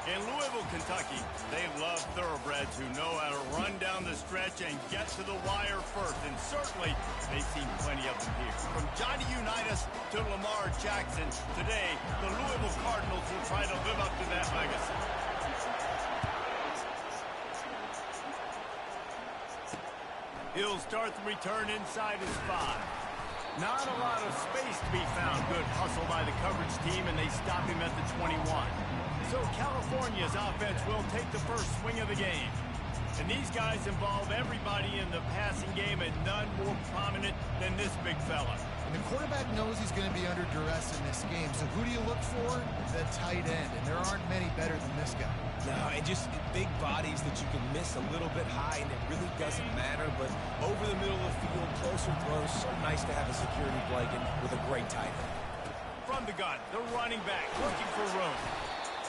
In Louisville, Kentucky, they love thoroughbreds who know how to run down the stretch and get to the wire first. And certainly, they've seen plenty of them here. From Johnny Unitas to Lamar Jackson, today, the Louisville Cardinals will try to live up to that legacy. He'll start the return inside his 5. Not a lot of space to be found. Good hustle by the coverage team, and they stop him at the 21. So California's offense will take the first swing of the game. And these guys involve everybody in the passing game, and none more prominent than this big fella. And the quarterback knows he's going to be under duress in this game. So who do you look for? The tight end. And there aren't many better than this guy. No, and just big bodies that you can miss a little bit high, and it really doesn't matter. But over the middle of the field, closer throws, so nice to have a security blanket with a great tight end. From the gun, the running back looking for room.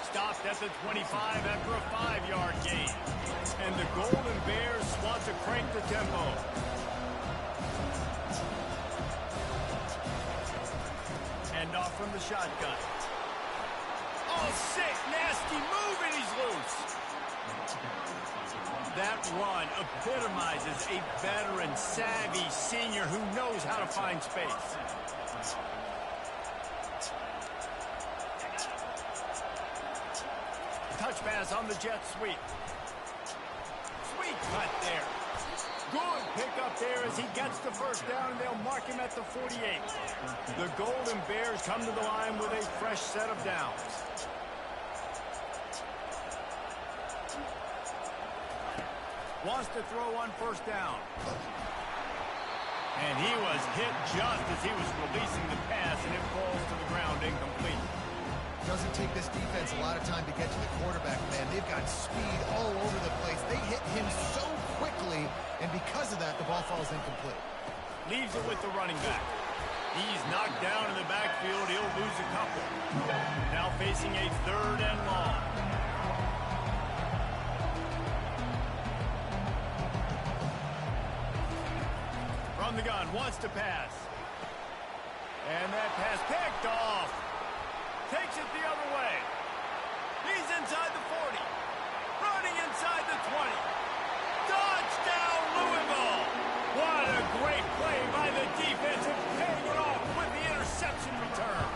Stopped at the 25 after a 5-yard gain. And the Golden Bears want to crank the tempo. Hand off from the shotgun. Oh, sick, nasty move, and he's loose. That run epitomizes a veteran, savvy senior who knows how to find space. Touch pass on the jet sweep. Sweet cut there. Good pickup there as he gets the first down, and they'll mark him at the 48. The Golden Bears come to the line with a fresh set of downs. Wants to throw on first down. And he was hit just as he was releasing the pass, and it falls to the ground incomplete. Doesn't take this defense a lot of time to get to the quarterback, man. They've got speed all over the place. They hit him so quickly, and because of that, the ball falls incomplete. Leaves it with the running back. He's knocked down in the backfield. He'll lose a couple. Now facing a 3rd and long. From the gun, wants to pass. And that pass picked off. Takes it the other way. He's inside the 40. Running inside the 20. Touchdown, Louisville! What a great play by the defense, and paying it off with the interception return.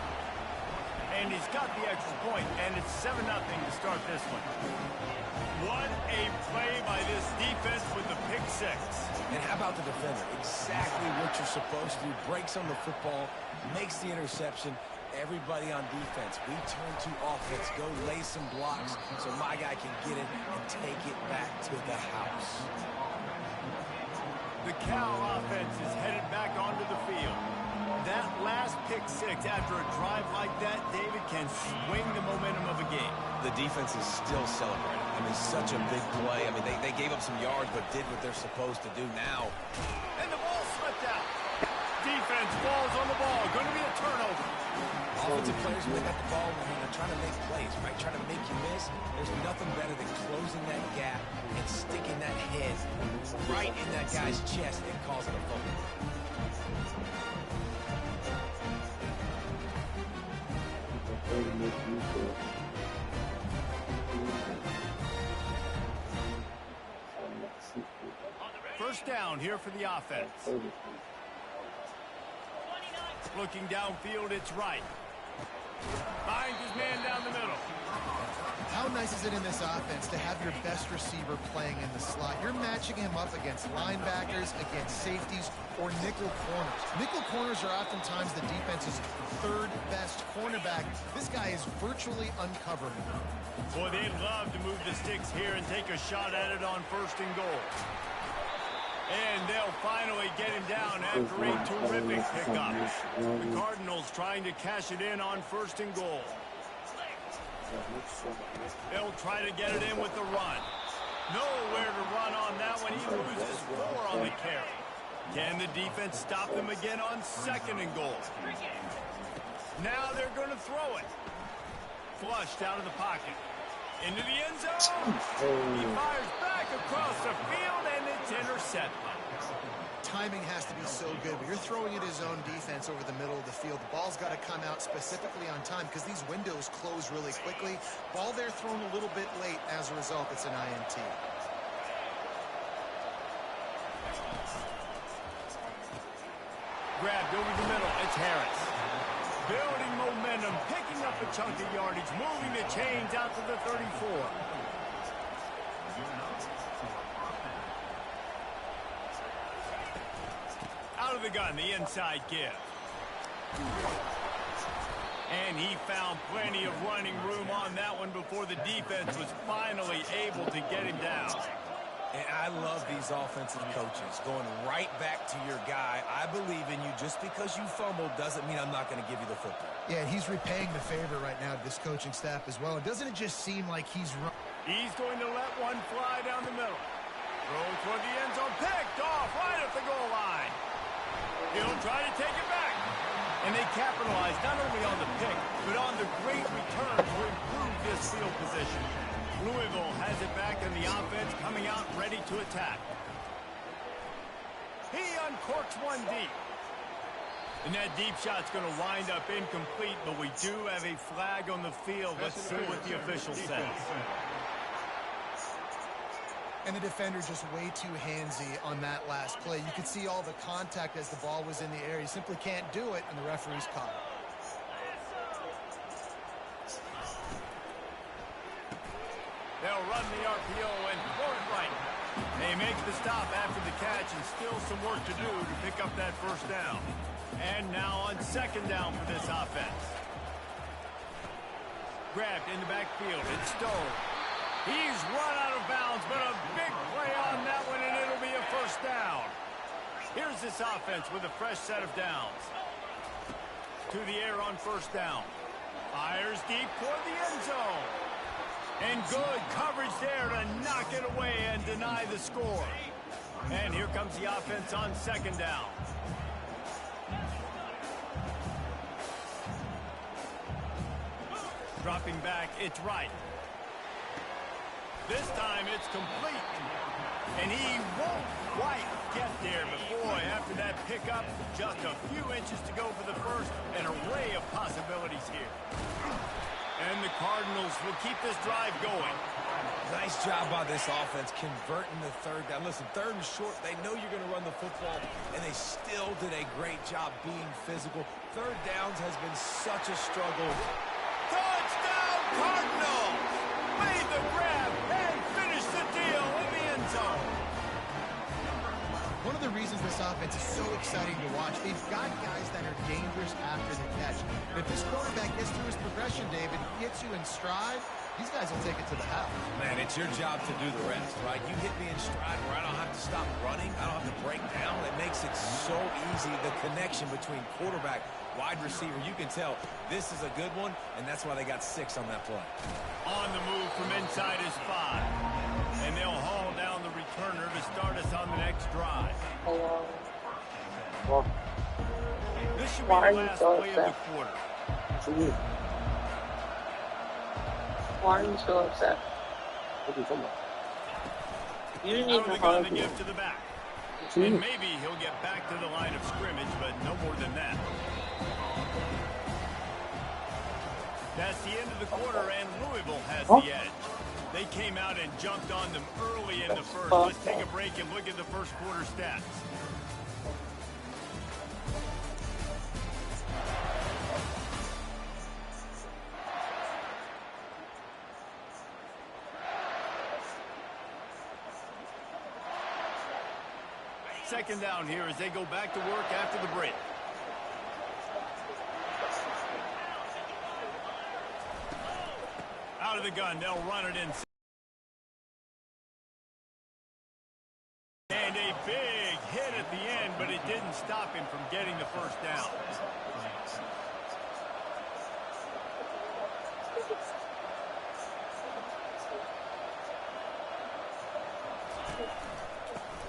And he's got the extra point, and it's 7-0 to start this one. What a play by this defense with the pick 6. And how about the defender? Exactly what you're supposed to do. Breaks on the football, makes the interception. Everybody on defense, we turn to offense. Go lay some blocks so my guy can get it and take it back to the house. The Cal offense is headed back onto the field. That last pick 6 after a drive like that, David, can swing the momentum of a game. The defense is still celebrating. I mean, such a big play. I mean, they gave up some yards but did what they're supposed to do now. And the ball slipped out. Defense falls on the ball. Going to be a turnover. Offensive players, when they got the ball, when they're trying to make plays, right? Trying to make you miss. There's nothing better than closing that gap and sticking that head right in that guy's chest and causing a fumble. First down here for the offense. Looking downfield, it's right. Finds his man down the middle. How nice is it in this offense to have your best receiver playing in the slot? You're matching him up against linebackers, against safeties, or nickel corners. Nickel corners are oftentimes the defense's 3rd best cornerback. This guy is virtually uncoverable. Boy, they'd love to move the sticks here and take a shot at it on 1st and goal. And they'll finally get him down after a terrific pickup. The Cardinals trying to cash it in on 1st and goal. They'll try to get it in with the run. Nowhere to run on that one. He loses 4 on the carry. Can the defense stop them again on 2nd and goal? Now they're going to throw it. Flushed out of the pocket. Into the end zone. He fires back across the field, and it's intercepted. timing has to be so good, but you're throwing at his own defense over the middle of the field. The ball's got to come out specifically on time because these windows close really quickly. Ball there thrown a little bit late. As a result, it's an INT. Grabbed over the middle. It's Harris. Building momentum, picking up a chunk of yardage, moving the chains out to the 34. Out of the gun, the inside give. And he found plenty of running room on that one before the defense was finally able to get him down. And I love these offensive coaches going right back to your guy. I believe in you. Just because you fumbled doesn't mean I'm not going to give you the football. Yeah, he's repaying the favor right now to this coaching staff as well. And doesn't it just seem like he's run? He's going to let one fly down the middle. Throw toward the end zone, picked off right at the goal line. He'll try to take it back. And they capitalize not only on the pick, but on the great return to improve this field position. Louisville has it back, and the offense coming out ready to attack. He uncorks one deep. And that deep shot's going to wind up incomplete, but we do have a flag on the field. Let's see what the official says. And the defender just way too handsy on that last play. You could see all the contact as the ball was in the air. He simply can't do it, and the referee's caught it. They'll run the RPO and throw it right. They make the stop after the catch, and still some work to do to pick up that first down. And now on second down for this offense. Grabbed in the backfield. It's Stowe. He's run out of bounds, but a big play on that one, and it'll be a first down. Here's this offense with a fresh set of downs. To the air on first down. Fires deep toward the end zone. And good coverage there to knock it away and deny the score. And here comes the offense on second down. Dropping back, it's right. This time it's complete. And he won't quite get there, but boy, after that pickup, just a few inches to go for the first. An array of possibilities here. And the Cardinals will keep this drive going. Nice job by this offense converting the third down. Listen, third and short, they know you're going to run the football, and they still did a great job being physical. Third downs has been such a struggle. Touchdown, Cardinals! Made the grab and finished the deal in the end zone. One of the reasons this offense is so exciting to watch, they've got guys that are dangerous after the catch. But if this quarterback gets through his progression, David, gets you in stride, these guys will take it to the house. Man, it's your job to do the rest, right? You hit me in stride where I don't have to stop running. I don't have to break down. It makes it so easy, the connection between quarterback, wide receiver. You can tell this is a good one, and that's why they got 6 on that play. On the move from inside his 5. And they'll haul down the returner to start us on the next drive. This should be the last play of the quarter. Why are you so upset? You didn't even Out to give to the back. And maybe he'll get back to the line of scrimmage, but no more than that. That's the end of the quarter, and Louisville has the edge. They came out and jumped on them early in the first. Let's take a break and look at the first quarter stats. Second down here as they go back to work after the break. Out of the gun, they'll run it in. And a big hit at the end, but it didn't stop him from getting the first down.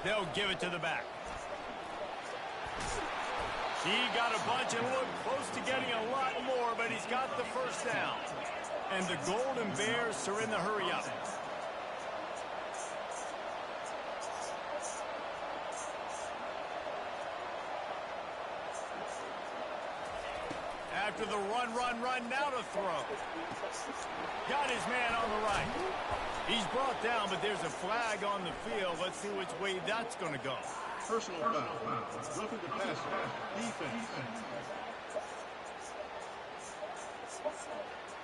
They'll give it to the back. He got a bunch and looked close to getting a lot more, but he's got the first down. And the Golden Bears are in the hurry-up. After the run, now to throw. Got his man on the right. He's brought down, but there's a flag on the field. Let's see which way that's going to go. Personal foul. Roughing the passer. Defense.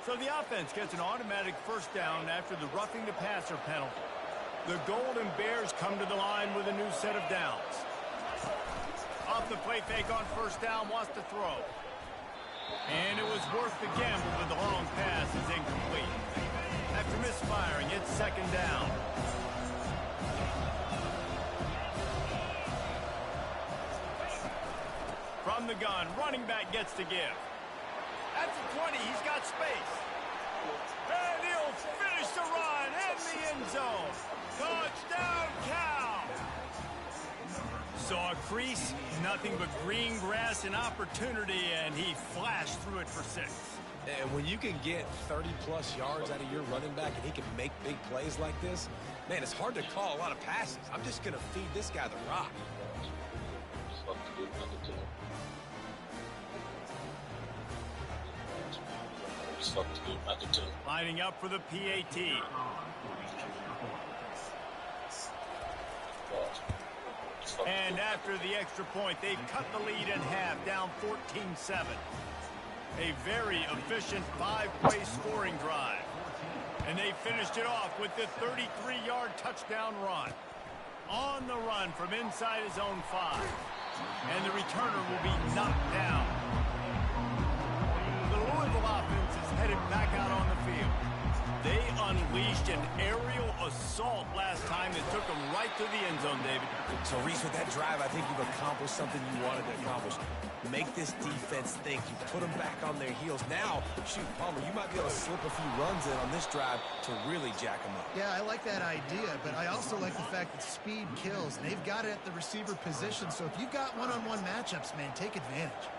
So the offense gets an automatic first down after the roughing the passer penalty. The Golden Bears come to the line with a new set of downs. Off the play fake on first down, wants to throw. And it was worth the gamble, but the long pass is incomplete. After misfiring, it's second down. From the gun, running back gets to give. At the 20, he's got space. And he'll finish the run in the end zone. Touchdown, Cal! Saw a crease, nothing but green grass and opportunity, and he flashed through it for 6. And when you can get 30-plus yards out of your running back and he can make big plays like this, man, it's hard to call a lot of passes. I'm just going to feed this guy the rock. Lining up for the PAT. And after the extra point, they've cut the lead in half, down 14-7. A very efficient 5-play scoring drive. And they finished it off with the 33-yard touchdown run. On the run from inside his own 5. And the returner will be knocked down. The Louisville offense is headed back out on the field. They unleashed an aerial assault last time that took them right to the end zone, David. So, Reese, with that drive, I think you've accomplished something you wanted to accomplish. Make this defense think. You put them back on their heels. Now, shoot, Palmer, you might be able to slip a few runs in on this drive to really jack them up. Yeah, I like that idea, but I also like the fact that speed kills. They've got it at the receiver position, so if you've got one-on-one matchups, man, take advantage.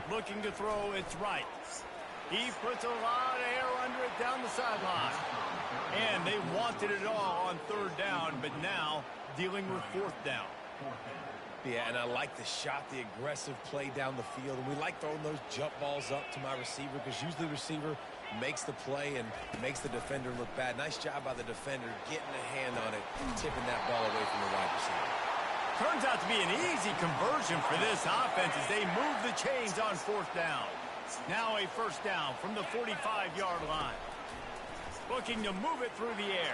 Looking to throw, it's right. He puts a lot of air under it down the sideline. And they wanted it all on third down, but now dealing with fourth down. Yeah, and I like the shot, the aggressive play down the field. And we like throwing those jump balls up to my receiver because usually the receiver makes the play and makes the defender look bad. Nice job by the defender getting a hand on it, tipping that ball away from the wide receiver. Turns out to be an easy conversion for this offense as they move the chains on fourth down. Now a first down from the 45-yard line. Looking to move it through the air.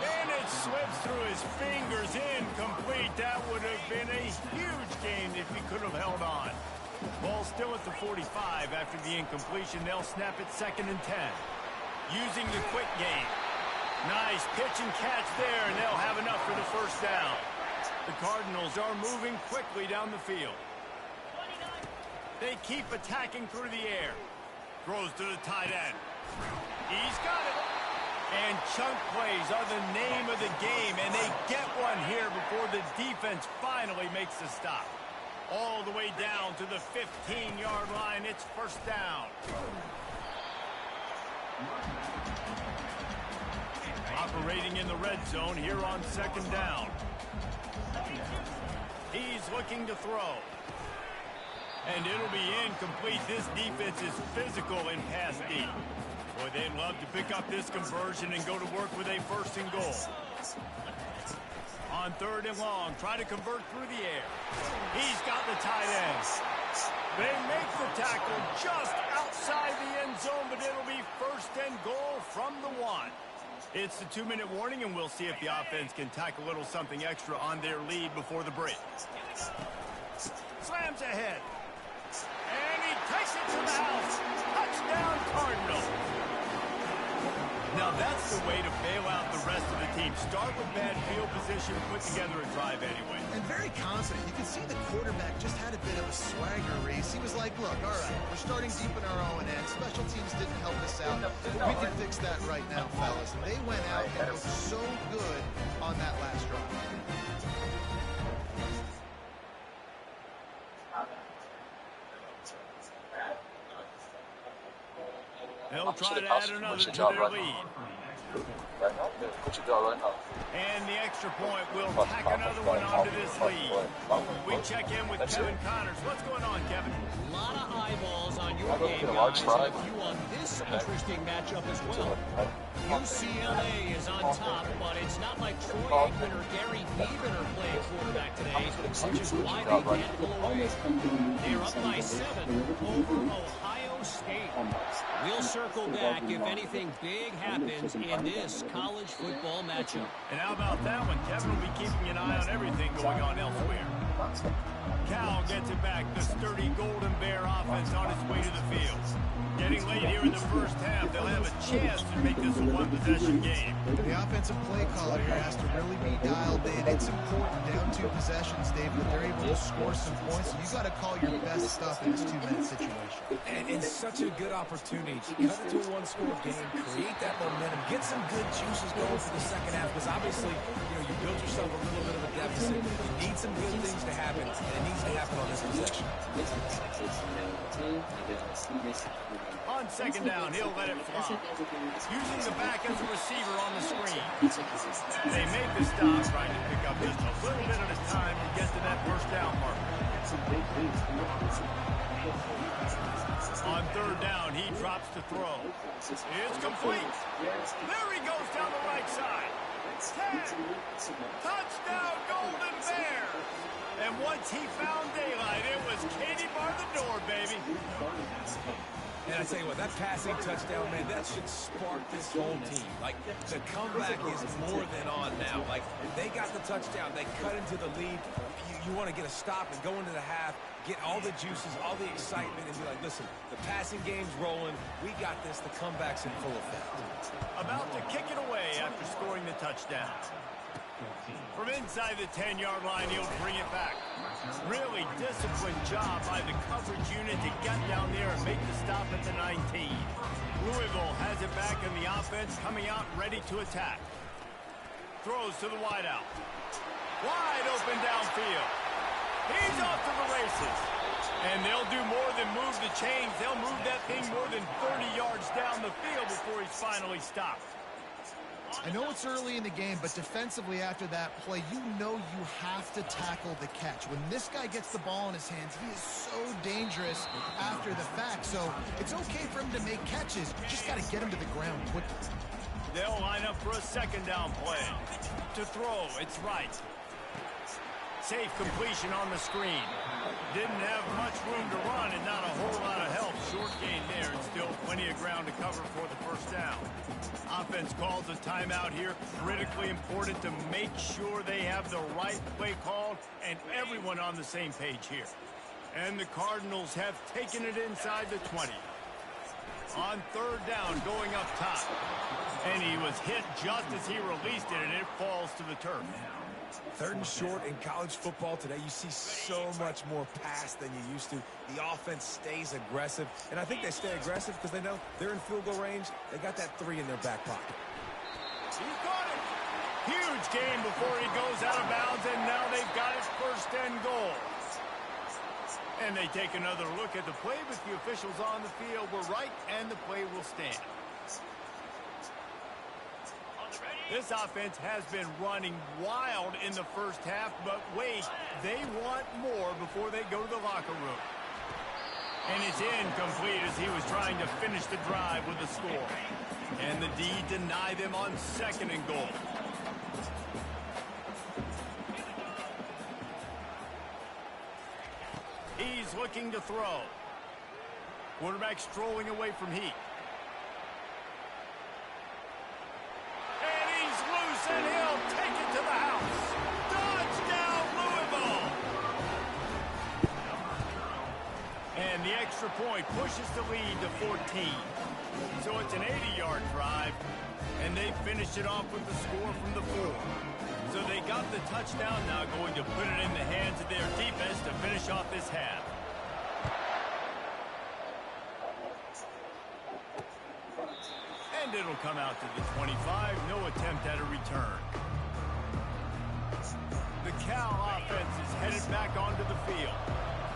And it slips through his fingers, incomplete. That would have been a huge gain if he could have held on. Ball still at the 45 after the incompletion. They'll snap it 2nd and 10. Using the quick game. Nice pitch and catch there, and they'll have enough for the first down. The Cardinals are moving quickly down the field. They keep attacking through the air. Throws to the tight end. He's got it. And chunk plays are the name of the game, and they get one here before the defense finally makes the stop. All the way down to the 15-yard line. It's first down. Operating in the red zone here on second down. He's looking to throw. And it'll be incomplete. This defense is physical in pass deep. Boy, they'd love to pick up this conversion and go to work with a first and goal. On third and long, try to convert through the air. He's got the tight end. They make the tackle just outside the end zone, but it'll be first and goal from the 1. It's the 2-minute warning, and we'll see if the offense can tack a little something extra on their lead before the break. Slams ahead. And he takes it to the house. Touchdown, Cardinal. Now that's the way to bail out the rest of the team. Start with bad field position, put together a drive anyway. And very confident. You can see the quarterback just had a bit of a swagger race. He was like, look, all right, we're starting deep in our own end. Special teams didn't help us out. We can fix that right now, fellas. And they went out and looked so good on that last drive. They'll try to add another to their lead. And the extra point will tack another one onto this lead. We check in with Kevin Connors. What's going on, Kevin? A lot of eyeballs on your game, guys, and a few on this interesting matchup as well. UCLA is on top, but it's not like Troy Aikman or Gary Beeman are playing quarterback today, which is why they can't pull away. They're up by 7 over Ohio State. We'll circle back if anything big happens in this college football matchup. And how about that one? Kevin will be keeping an eye on everything going on elsewhere. Cal gets it back. The sturdy Golden Bear offense on its way to the field. Getting late here in the first half, they'll have a chance to make this a one-possession game. The offensive play caller here has to really be dialed in. It's important down 2 possessions, Dave, that they're able to score some points. You got to call your best stuff in this 2-minute situation. And it's such a good opportunity to cut it to a one-score game, create that momentum, get some good juices going for the second half, because obviously, you build yourself a little bit of a deficit. You need some good things to happen, and it needs to happen on this possession. On second down, he'll let it fly. Using the back as a receiver on the screen. They make the stop, trying to pick up just a little bit at a time to get to that first down marker. On third down, he drops to throw. It's complete. There he goes down the right side. 10. Touchdown, Golden Bear. And once he found daylight, it was Katie bar the door, baby. And I tell you what, that passing touchdown, man, that should spark this whole team. Like, the comeback is more than on now. Like, they got the touchdown. They cut into the lead. You want to get a stop and go into the half, get all the juices, all the excitement, and be like, listen, the passing game's rolling. We got this. The comeback's in full effect. About to kick it away after scoring the touchdown. From inside the 10-yard line, he'll bring it back. Really disciplined job by the coverage unit to get down there and make the stop at the 19. Louisville has it back in the offense, coming out ready to attack. Throws to the wideout. Wide open downfield. He's off to the races. And they'll do more than move the chains. They'll move that thing more than 30 yards down the field before he's finally stopped. I know it's early in the game, but defensively after that play, you know you have to tackle the catch. When this guy gets the ball in his hands, he is so dangerous after the fact. So it's okay for him to make catches. You just got to get him to the ground quickly. They'll line up for a second down play. To throw, it's right. Safe completion on the screen. Didn't have much room to run and not a whole lot of help. Short gain there and still plenty of ground to cover for the first down. Offense calls a timeout here. Critically important to make sure they have the right play called and everyone on the same page here. And the Cardinals have taken it inside the 20. On third down, going up top. And he was hit just as he released it, and it falls to the turf. Third and short in college football today, you see so much more pass than you used to. The offense stays aggressive, and I think they stay aggressive because they know they're in field goal range. They got that 3 in their back pocket. He's got it. Huge gain before he goes out of bounds, and now they've got his first and goal. And they take another look at the play, but the officials on the field were right, and the play will stand. This offense has been running wild in the first half, but wait, they want more before they go to the locker room. And it's incomplete as he was trying to finish the drive with a score. And the D deny them on second and goal. He's looking to throw. Quarterback strolling away from Heat. And he'll take it to the house. Touchdown, Louisville! And the extra point pushes the lead to 14. So it's an 80-yard drive, and they finished it off with the score from the 4. So they got the touchdown, now going to put it in the hands of their defense to finish off this half. And it'll come out to the 25. No attempt at a return. The Cal offense is headed back onto the field.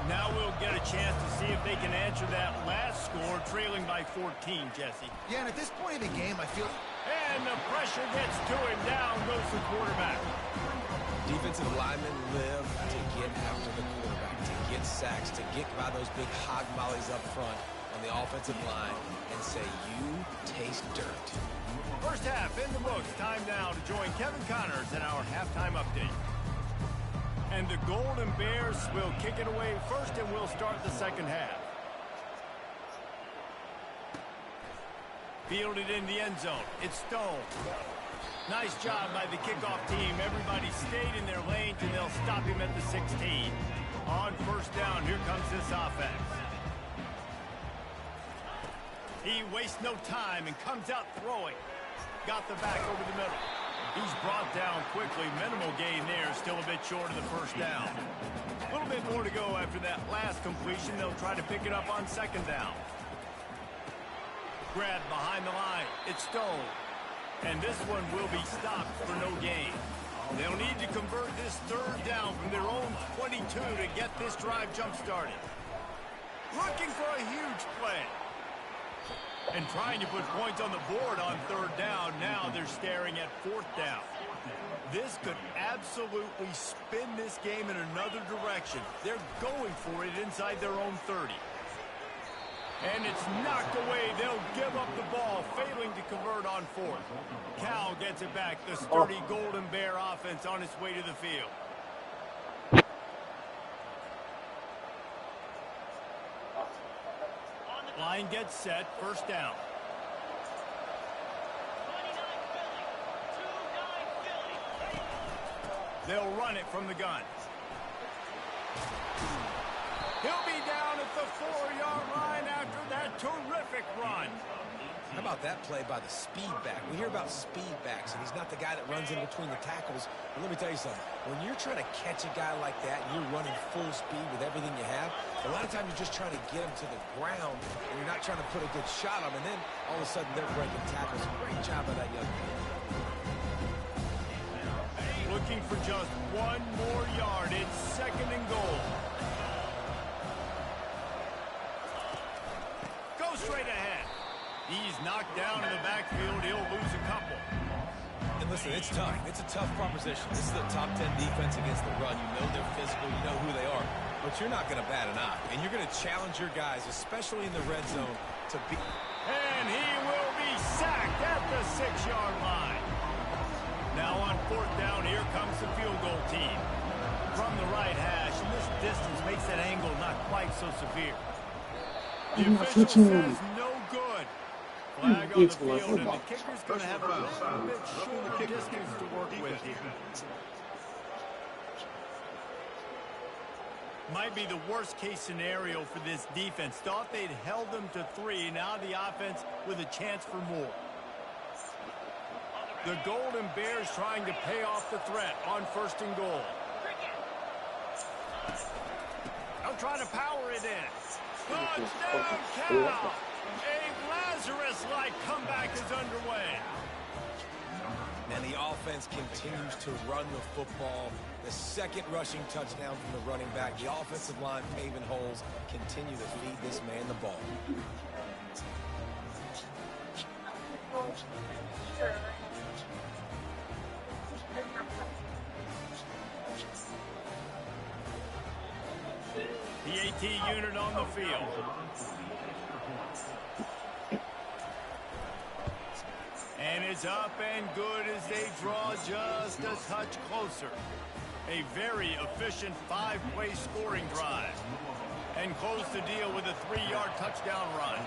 Now we'll get a chance to see if they can answer that last score, trailing by 14, Jesse. Yeah, and at this point in the game, I feel... And the pressure gets to him. Down goes the quarterback. Defensive linemen live to get after the quarterback. backs to get by those big hog mollies up front on the offensive line and say, you taste dirt. First half in the books. Time now to join Kevin Connors in our halftime update. And the Golden Bears will kick it away first, and we'll start the second half. Fielded in the end zone. It's Stone. Nice job by the kickoff team. Everybody stayed in their lanes, and they'll stop him at the 16. On first down, here comes this offense. He wastes no time and comes out throwing. Got the back over the middle. He's brought down quickly. Minimal gain there. Still a bit short of the first down. A little bit more to go after that last completion. They'll try to pick it up on second down. Grab behind the line. It's Stone. And this one will be stopped for no gain. They'll need to convert this third down from their own 22 to get this drive jump-started. Looking for a huge play. And trying to put points on the board on third down. Now they're staring at fourth down. This could absolutely spin this game in another direction. They're going for it inside their own 30. And it's knocked away. They'll give up the ball, failing to convert on fourth. Cal gets it back. The sturdy Golden Bear offense on its way to the field. Line gets set. First down. They'll run it from the gun. He'll be down at the 4-yard line after that terrific run. How about that play by the speed back? We hear about speed backs, and he's not the guy that runs in between the tackles. But let me tell you something. When you're trying to catch a guy like that, and you're running full speed with everything you have, a lot of times you're just trying to get him to the ground, and you're not trying to put a good shot on him, and then all of a sudden they're breaking tackles. Great job by that young man. Looking for just one more yard. It's second and goal. Go straight ahead. He's knocked down in the backfield. He'll lose a couple. And listen, it's tough. It's a tough proposition. This is the top 10 defense against the run. You know they're physical. You know who they are. But you're not going to bat an eye. And you're going to challenge your guys, especially in the red zone, to beat. And he will be sacked at the 6-yard line. Now on fourth down, here comes the field goal team. From the right hash, and this distance makes that angle not quite so severe. The official says no good. Flag on the field, and the kicker's going to have a little bit shorter distance to work with here. Might be the worst case scenario for this defense. Thought they'd held them to 3. Now the offense with a chance for more. The Golden Bears trying to pay off the threat on first and goal. They'll try to power it in. Touchdown, Cal! A Lazarus-like comeback is underway. And the offense continues to run the football. The second rushing touchdown from the running back. The offensive line paving holes. Continue to feed this man the ball. The AT unit on the field. And it's up and good as they draw just a touch closer. A very efficient 5-play scoring drive. And close the deal with a 3-yard touchdown run.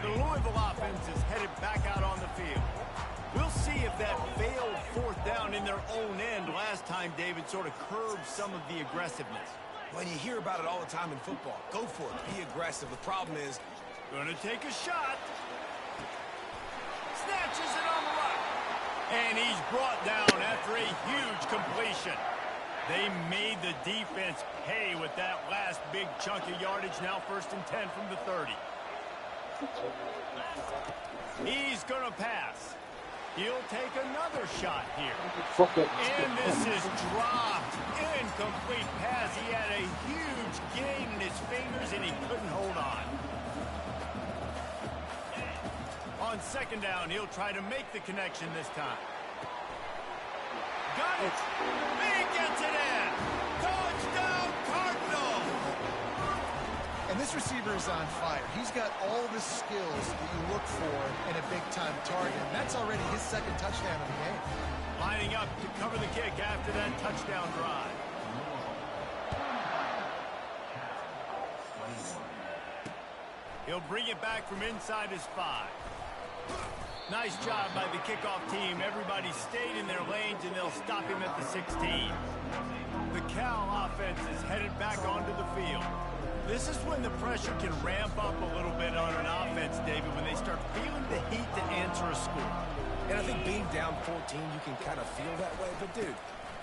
The Louisville offense is headed back out on the field. We'll see if that failed fourth down in their own end last time, David, sort of curbed some of the aggressiveness. When you hear about it all the time in football, go for it. Be aggressive. The problem is, going to take a shot. Snatches it on the right. And he's brought down after a huge completion. They made the defense pay with that last big chunk of yardage. Now first and 10 from the 30. He's going to pass. He'll take another shot here. And this is dropped. Incomplete pass. He had a huge gain in his fingers, and he couldn't hold on. On On second down, he'll try to make the connection this time. Got it. He gets it in. Touchdown, Cardinals. And this receiver is on fire. He's got all the skills that you look for in a big-time target. And that's already his second touchdown of the game. Lining up to cover the kick after that touchdown drive. He'll bring it back from inside his 5. Nice job by the kickoff team. Everybody stayed in their lanes, and they'll stop him at the 16. The Cal offense is headed back onto the field. This is when the pressure can ramp up a little bit on an offense, David, when they start feeling the heat to answer a score. And I think being down 14, you can kind of feel that way. But, dude,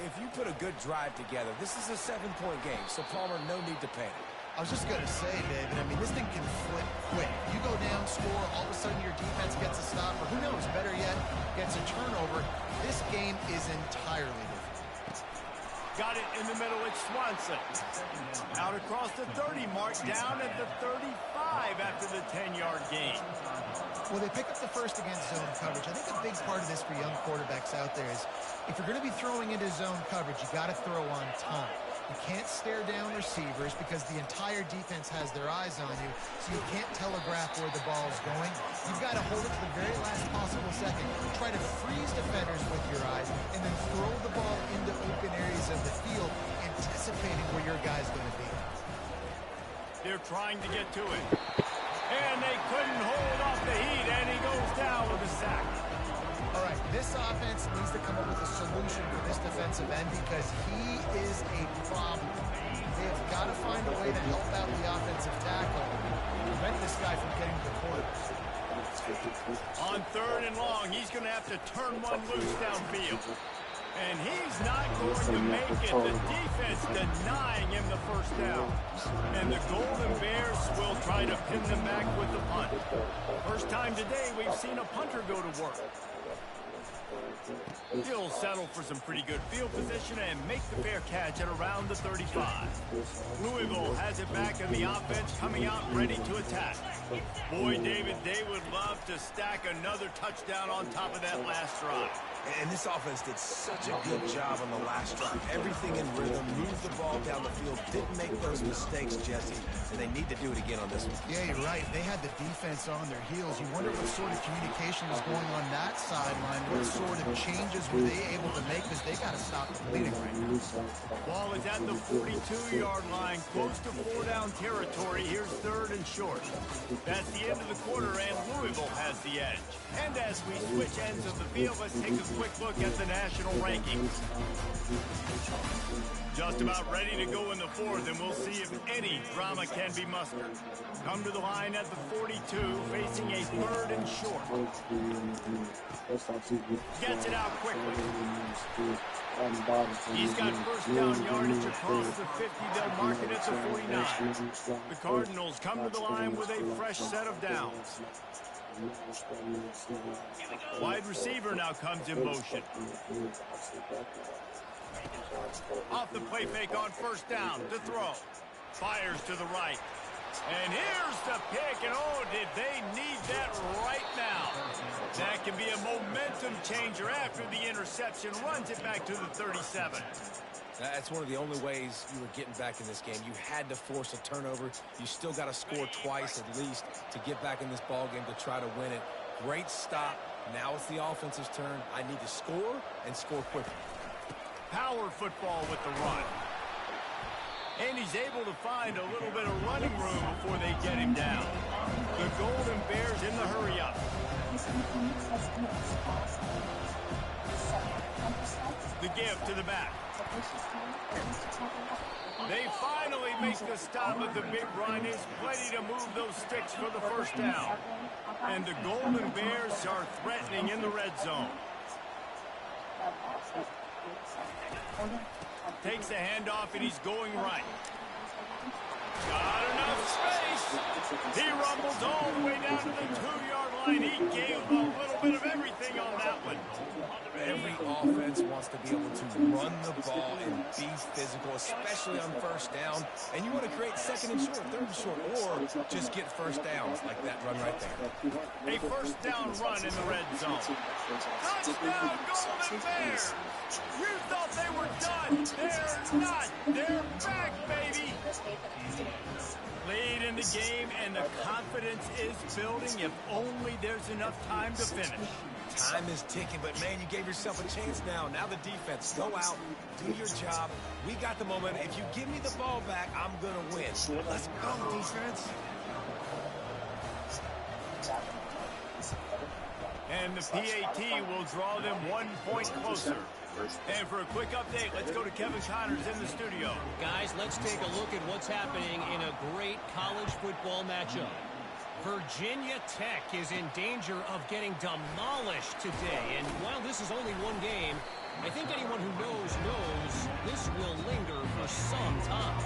if you put a good drive together, this is a 7-point game. So, Palmer, no need to panic. I was just going to say, David, I mean, this thing can flip quick. You go down, score, all of a sudden your defense gets a stop, or who knows, better yet, gets a turnover. This game is entirely different. Got it in the middle, it's Swanson. Out across the 30 mark, down at the 35 after the 10-yard gain. Well, they pick up the first against zone coverage. I think a big part of this for young quarterbacks out there is if you're going to be throwing into zone coverage, you got to throw on time. You can't stare down receivers because the entire defense has their eyes on you, so you can't telegraph where the ball's going. You've got to hold it to the very last possible second, try to freeze defenders with your eyes, and then throw the ball into open areas of the field, anticipating where your guy's going to be. They're trying to get to it. And they couldn't hold off the heat, and he goes down with a sack. All right, this offense needs to come up with a solution for this defensive end because he is a problem. They have got to find a way to help out the offensive tackle and prevent this guy from getting to the quarterback. On 3rd and long, he's going to have to turn one loose downfield. And he's not going to make it. The defense denying him the first down. And the Golden Bears will try to pin them back with the punt. First time today we've seen a punter go to work. He'll settle for some pretty good field position and make the fair catch at around the 35. Louisville has it back, and the offense coming out ready to attack. Boy, David, they would love to stack another touchdown on top of that last drive. And this offense did such a good job on the last drive. Everything in rhythm, moved the ball down the field, didn't make those mistakes, Jesse, and they need to do it again on this one. Yeah, you're right. They had the defense on their heels. You wonder what sort of communication was going on that sideline. What sort of changes were they able to make because they got to stop the bleeding right now. Ball is at the 42-yard line, close to 4-down territory. Here's 3rd and short. That's the end of the quarter, and Louisville has the edge. And as we switch ends of the field, let's take a quick look at the national rankings. Just about ready to go in the 4th, and we'll see if any drama can be mustered. Come to the line at the 42, facing a 3rd and short. Gets it out quickly. He's got first down yardage across the 50. They'll mark it at the 49. The Cardinals come to the line with a fresh set of downs. Wide receiver now comes in motion. Off the play fake on first down to throw. Fires to the right. And here's the pick, and oh, did they need that right now. That can be a momentum changer after the interception. Runs it back to the 37. That's one of the only ways you were getting back in this game. You had to force a turnover. You still got to score twice at least to get back in this ball game to try to win it. Great stop. Now it's the offense's turn. I need to score and score quickly. Power football with the run. And he's able to find a little bit of running room before they get him down. The Golden Bears in the hurry-up. The give to the back. They finally make the stop, but the big run is plenty to move those sticks for the first down. And the Golden Bears are threatening in the red zone. Takes the handoff, and he's going right. Got enough space. He rumbles all the way down to the 2-yard line. He gave a little bit of everything on that one. Every offense wants to be able to run the ball and be physical, especially on first down, and you want to create second and short, third and short, or just get first downs like that run right there. A first down run in the red zone. Touchdown, Golden Bears! You thought they were done. They're not. They're back, baby. Lead in the game, and the confidence is building if only there's enough time to finish. Time is ticking, but, man, you gave yourself a chance now. Now the defense, go out, do your job. We got the momentum. If you give me the ball back, I'm going to win. Let's go, defense. And the PAT will draw them 1 point closer. And for a quick update, let's go to Kevin Connors in the studio. Guys, let's take a look at what's happening in a great college football matchup. Virginia Tech is in danger of getting demolished today. And while this is only one game, I think anyone who knows this will linger for some time.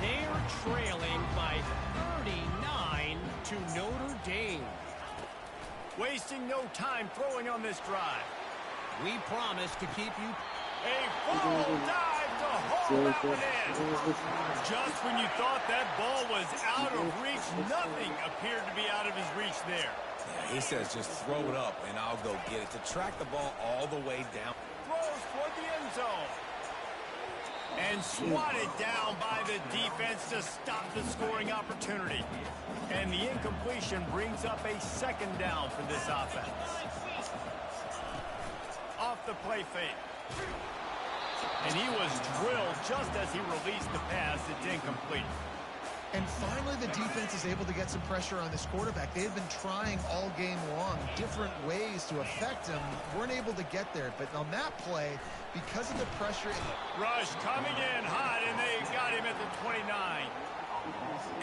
They're trailing by 39 to Notre Dame. Wasting no time throwing on this drive. We promise to keep you... A full dive to haul that one in. Just when you thought that ball was out of reach, nothing appeared to be out of his reach there. Yeah, he says just throw it up, and I'll go get it. To track the ball all the way down. Throws toward the end zone. And swatted down by the defense to stop the scoring opportunity. And the incompletion brings up a second down for this offense. Off the play fake. And he was drilled just as he released the pass. It's incomplete. And finally, the defense is able to get some pressure on this quarterback. They've been trying all game long different ways to affect him. Weren't able to get there. But on that play, because of the pressure... Rush coming in hot, and they got him at the 29.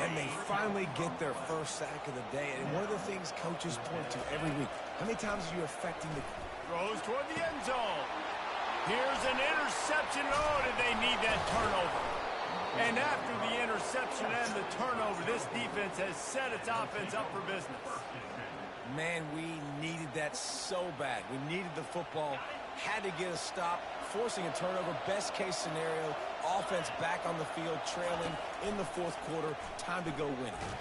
And they finally get their first sack of the day. And one of the things coaches point to every week, how many times are you affecting the... Throws toward the end zone. Here's an interception. Oh, did they need that turnover? And after the interception and the turnover, this defense has set its offense up for business. Man, we needed that so bad. We needed the football, had to get a stop, forcing a turnover. Best case scenario, offense back on the field, trailing in the fourth quarter. Time to go win it.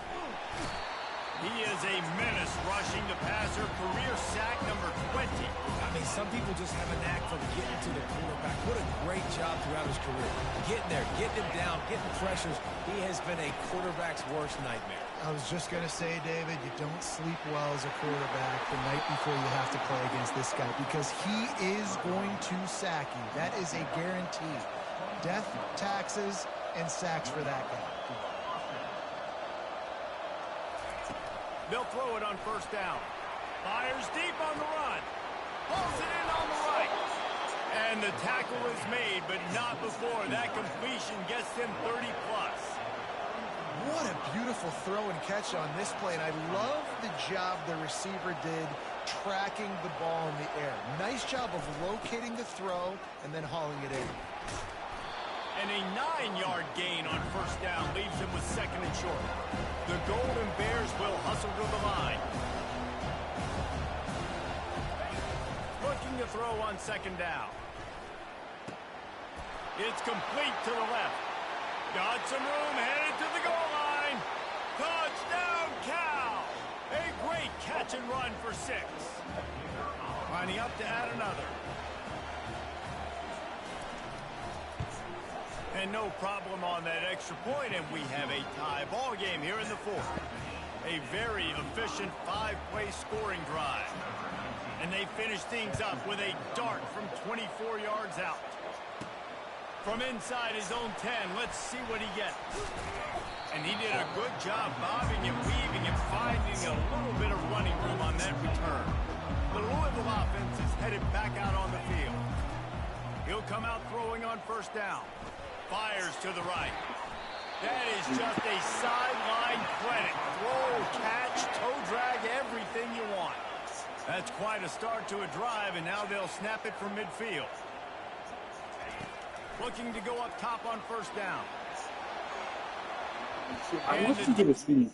He is a menace rushing the passer. Career sack number 20. I mean, some people just have a knack for getting to the quarterback. What a great job throughout his career. Getting there, getting him down, getting pressures. He has been a quarterback's worst nightmare. I was just going to say, David, you don't sleep well as a quarterback the night before you have to play against this guy because he is going to sack you. That is a guarantee. Death, taxes, and sacks for that guy. They'll throw it on first down. Fires deep on the run. Pulls it in on the right. And the tackle is made, but not before that completion gets him 30-plus. What a beautiful throw and catch on this play. And I love the job the receiver did tracking the ball in the air. Nice job of locating the throw and then hauling it in. And a 9-yard gain on first down leaves him with second and short. The Golden Bears will hustle to the line. Looking to throw on second down. It's complete to the left. Got some room, headed to the goal line. Touchdown, Cal! A great catch and run for 6. Lining up to add another. And no problem on that extra point, and we have a tie ball game here in the fourth. A very efficient 5-play scoring drive. And they finish things up with a dart from 24 yards out. From inside his own 10, let's see what he gets. And he did a good job bobbing and weaving and finding a little bit of running room on that return. The Louisville offense is headed back out on the field. He'll come out throwing on first down. Fires to the right. That is just a sideline credit. Throw, catch, toe drag, everything you want. That's quite a start to a drive, and now they'll snap it from midfield. Looking to go up top on first down. I want to get a speed.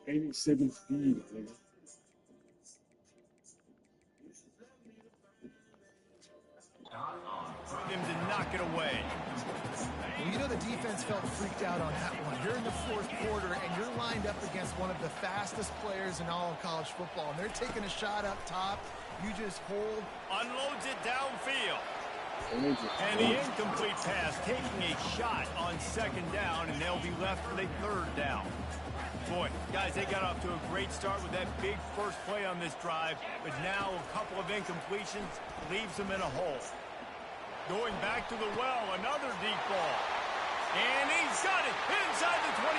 87 speed, nigga. Him to knock it away. Well, you know the defense felt freaked out on that one. You're in the fourth quarter, and you're lined up against one of the fastest players in all of college football, and they're taking a shot up top. You just hold. Unloads it downfield. And the incomplete pass, taking a shot on second down, and they'll be left with a third down. Boy, guys, they got off to a great start with that big first play on this drive, but now a couple of incompletions leaves them in a hole. Going back to the well, another deep ball. And he's got it inside the 25.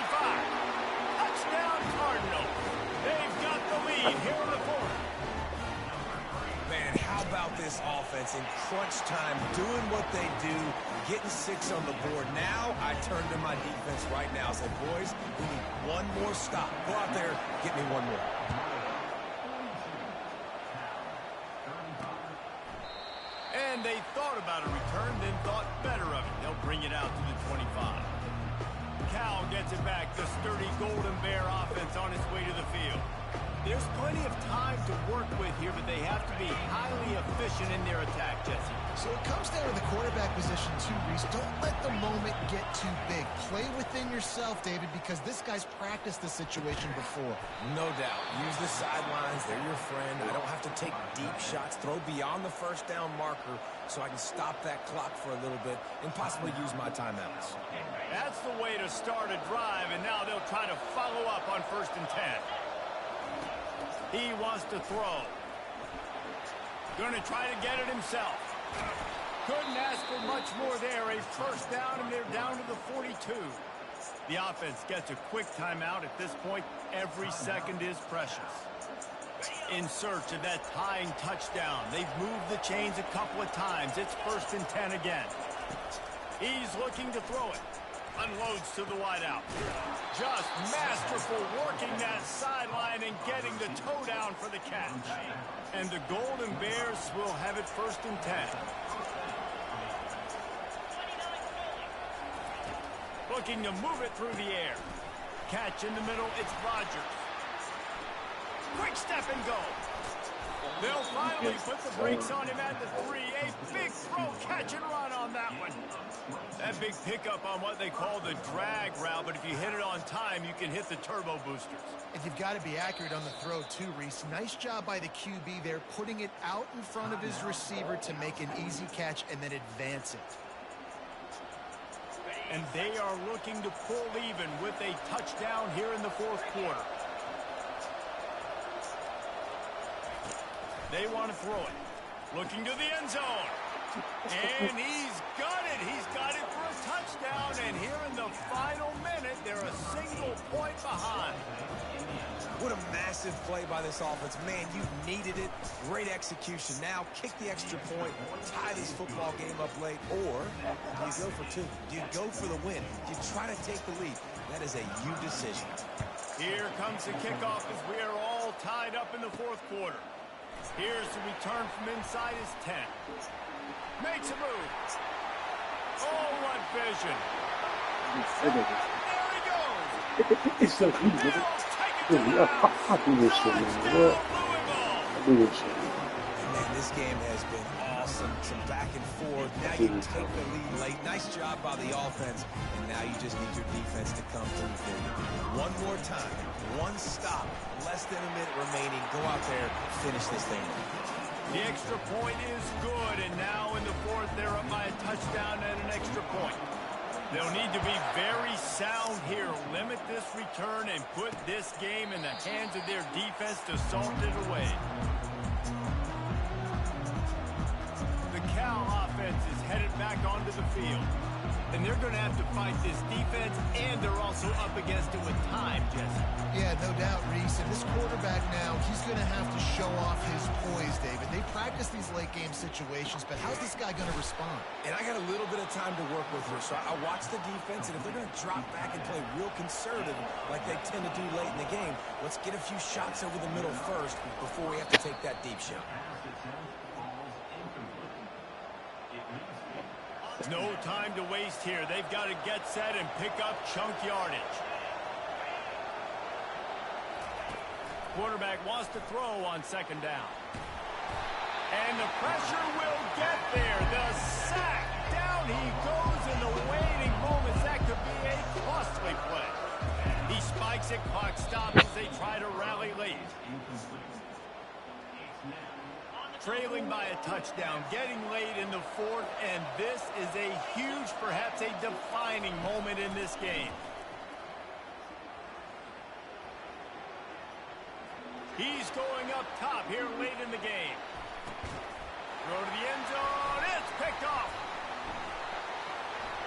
Touchdown, Cardinals. They've got the lead here in the fourth. Man, how about this offense in crunch time, doing what they do, getting 6 on the board. Now I turn to my defense right now and say, boys, we need one more stop. Go out there, get me one more. And they thought about a return, then thought better of it. They'll bring it out to the 25. Cal gets it back. The sturdy Golden Bear offense on its way to the field. There's plenty of time to work with here, but they have to be highly efficient in their attack, Jesse. So it comes down to the quarterback position too, Reese. Don't let the moment get too big. Play within yourself, David, because this guy's practiced the situation before. No doubt. Use the sidelines. They're your friend. I don't have to take deep shots. Throw beyond the first down marker so I can stop that clock for a little bit and possibly use my timeouts. That's the way to start a drive, and now they'll try to follow up on 1st and 10. He wants to throw. Going to try to get it himself. Couldn't ask for much more there. A first down, and they're down to the 42. The offense gets a quick timeout. At this point, every second is precious. In search of that tying touchdown. They've moved the chains a couple of times. It's 1st and 10 again. He's looking to throw it. Unloads to the wideout. Just masterful working that sideline and getting the toe down for the catch. And the Golden Bears will have it 1st and 10. Looking to move it through the air. Catch in the middle, it's Rodgers. Quick step and go. They'll finally put the brakes on him at the 3. A big throw, catch and run on that one. That big pickup on what they call the drag route, but if you hit it on time, you can hit the turbo boosters. And you've got to be accurate on the throw too, Reese. Nice job by the QB there, putting it out in front of his receiver to make an easy catch and then advance it. And they are looking to pull even with a touchdown here in the fourth quarter. They want to throw it. Looking to the end zone. And he's got it. He's got it for a touchdown. And here in the final minute, they're a single point behind. What a massive play by this offense. Man, you needed it. Great execution. Now kick the extra point, tie this football game up late, or do you go for 2? Do you go for the win? Do you try to take the lead? That is a you decision. Here comes the kickoff as we are all tied up in the fourth quarter. Here's the return from inside his 10. Makes a move. Oh, what vision. There he goes. It's so easy. I do this shit, man. I do this shit. Man, this game has been awesome. Some back and forth. Now you take the lead late. Nice job by the offense. And now you just need your defense to come through for you. One more time. One stop. Less than a minute remaining. Go out there, finish this thing. The extra point is good, and now in the fourth, they're up by a touchdown and an extra point. They'll need to be very sound here, limit this return, and put this game in the hands of their defense to salt it away. The Cal offense is headed back onto the field. And they're going to have to fight this defense, and they're also up against it with time, Jesse. Yeah, no doubt, Reese. And this quarterback now, he's going to have to show off his poise, David. They practice these late-game situations, but how's this guy going to respond? And I got a little bit of time to work with here, so I watch the defense, and if they're going to drop back and play real conservative like they tend to do late in the game, let's get a few shots over the middle first before we have to take that deep shot. No time to waste here. They've got to get set and pick up chunk yardage. Quarterback wants to throw on second down. And the pressure will get there. The sack. Down he goes in the waiting moments. That could be a costly play. He spikes it. Clock stops as they try to rally late. Trailing by a touchdown, getting late in the fourth, and this is a huge, perhaps a defining moment in this game. He's going up top here late in the game. Throw to the end zone. It's picked off.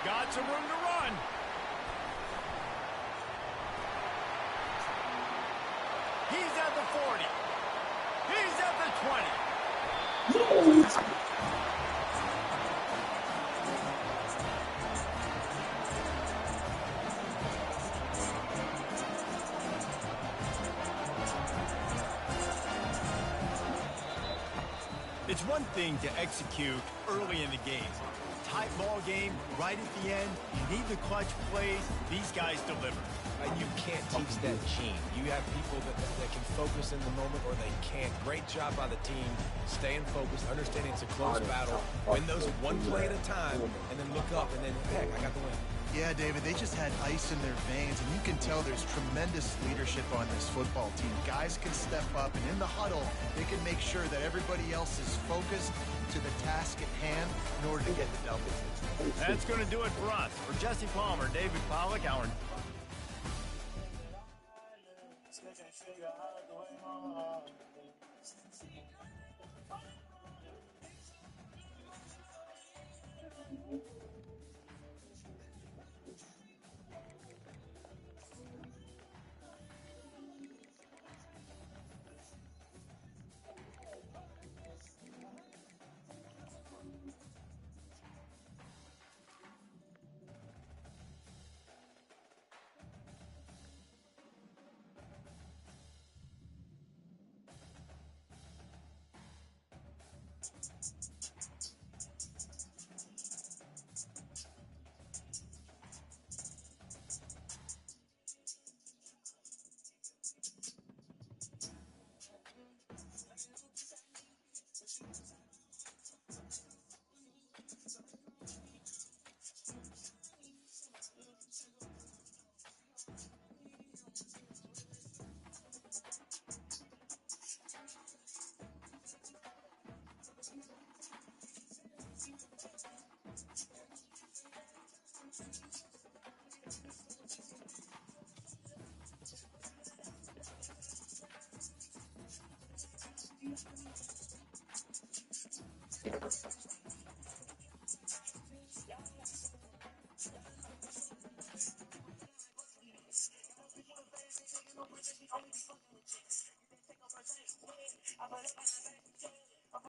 Got some room to run. He's at the 40. He's at the 20. It's one thing to execute early in the game. Tight ball game, right at the end, you need the clutch plays. These guys deliver. And you can't teach that gene. You have people that can focus in the moment or they can't. Great job by the team, staying focused, understanding it's a close battle, win those one play at a time, and then look up, and then, heck, I got the win. Yeah, David, they just had ice in their veins, and you can tell there's tremendous leadership on this football team. Guys can step up, and in the huddle, they can make sure that everybody else is focused to the task at hand in order to get the W. That's going to do it for us. For Jesse Palmer, David Pollack, our...